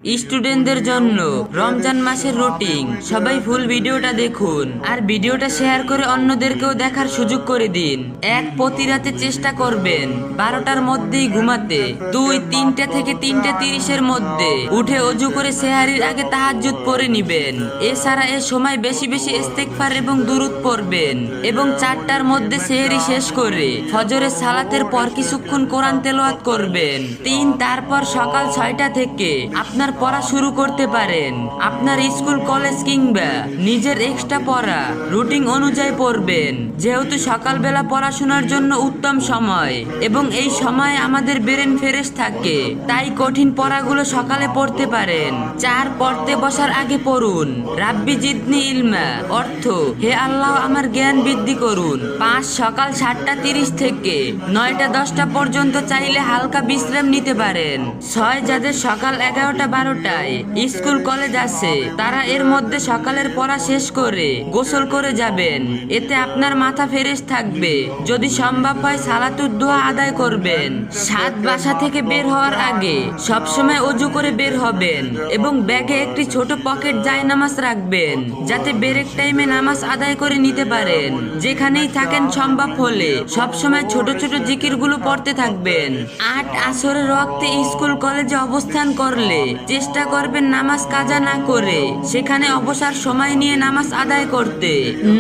স্টুডেন্টদের জন্য রমজান মাসের রুটিন। সবাই ফুল ভিডিওটা দেখুন আর ভিডিওটা শেয়ার করে অন্যদেরকেও দেখার সুযোগ করে দিন। এক, প্রতি রাতে চেষ্টা করবেন 12টার মধ্যেই ঘুমাতে। 2, 3টা থেকে 3:30-এর মধ্যে উঠে অজু করে সেহারির আগে তাহাজ্জুদ পড়ে নিবেন। এছাড়া এ সময় বেশি বেশি ইস্তেগফার এবং দুরূদ পড়বেন এবং 4টার মধ্যে সেহরি শেষ করে ফজরের সালাতের পর কিছুক্ষণ কোরআন তেলাওয়াত করবেন। 3, তারপর সকাল 6টা থেকে আপনার পড়া শুরু করতে পারেন। আপনার স্কুল কলেজ কিংবা নিজের এক্সট্রা পড়া রুটিন অনুযায়ী পড়বেন, যেহেতু সকালবেলা পড়াশোনার জন্য উত্তম সময় এবং এই সময় আমাদের ব্রেন ফ্রেশ থাকে, তাই কঠিন পড়াগুলো সকালে পড়তে পারেন। 4, পড়তে বসার আগে পড়ুন রাব্বি জিদনি ইলমা, অর্থ হে আল্লাহ আমার জ্ঞান বৃদ্ধি করুন। 5, সকাল 7:30 থেকে 9টা-10টা পর্যন্ত চাইলে হালকা বিশ্রাম নিতে পারেন। 6, যাদের সকাল 11টা-12টায় স্কুল কলেজ আছে তারা এর মধ্যে সকালের পড়া শেষ করে গোসল করে যাবেন, এতে আপনার মাথা ফ্রেশ থাকবে। যদি সম্ভব হয় সালাতুদ দোয়া আদায় করবেন। 7, বাসা থেকে বের হওয়ার আগে সবসময় অজু করে বের হবেন এবং ব্যাগে একটি ছোট পকেট জায়নামাজ রাখবেন, যাতে ব্রেক টাইমে নামাজ আদায় করে নিতে পারেন। যেখানেই থাকেন সম্ভব হলে সবসময় ছোট ছোট জিকিরগুলো পড়তে থাকবেন। 8, আসরের ওয়াক্তে স্কুল কলেজে অবস্থান করলে চেষ্টা করবেন নামাজ কাজা না করে সেখানে অবসর সময় নিয়ে নামাজ আদায় করতে।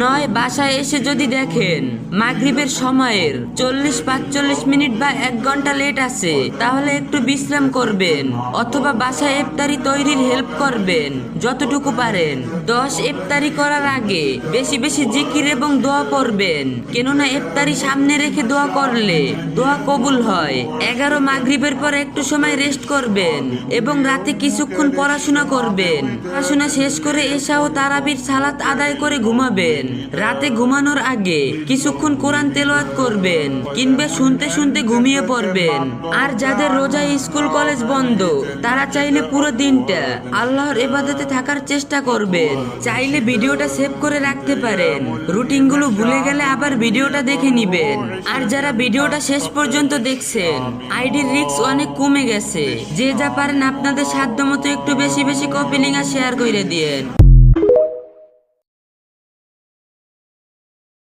9, বাসায় এসে যদি দেখেন মাগরিবের সময়ের 40-45 মিনিট বা 1 ঘন্টা লেট আছে, তাহলে একটু বিশ্রাম করবেন অথবা বাসায় ইফতারি তৈরির হেল্প করবেন যতটুকু পারেন। 10, ইফতারি করার আগে বেশি বেশি জিকির এবং দোয়া পড়বেন, কেননা ইফতারি সামনে রেখে দোয়া করলে দোয়া কবুল হয়। 11, মাগরিবের পর একটু সময় রেস্ট করবেন এবং রাতে কিছুক্ষণ পড়াশোনা করবেন। পড়াশোনা শেষ করে এশা ও তারাবির সালাত আদায় করে ঘুমাবেন। রাতে ঘুমানোর আগে কিছুক্ষণ কোরআন তেলাওয়াত করবেন কিংবা শুনতে শুনতে ঘুমিয়ে পড়বেন। আর যাদের রোজা স্কুল কলেজ বন্ধ তারা চাইলে পুরো দিনটা আল্লাহর ইবাদতে থাকার চেষ্টা করবেন। চাইলে ভিডিওটা সেভ করে রাখতে পারেন, রুটিনগুলো ভুলে গেলে আবার ভিডিওটা দেখে নিবেন। আর যারা ভিডিওটা শেষ পর্যন্ত দেখছেন আইডির রিস্ক অনেক কমে গেছে। যে যা পারেন আপনাদের সাধ্যমতো একটু বেশি বেশি কপি লিঙ্ক আর শেয়ার করে দিয়েন।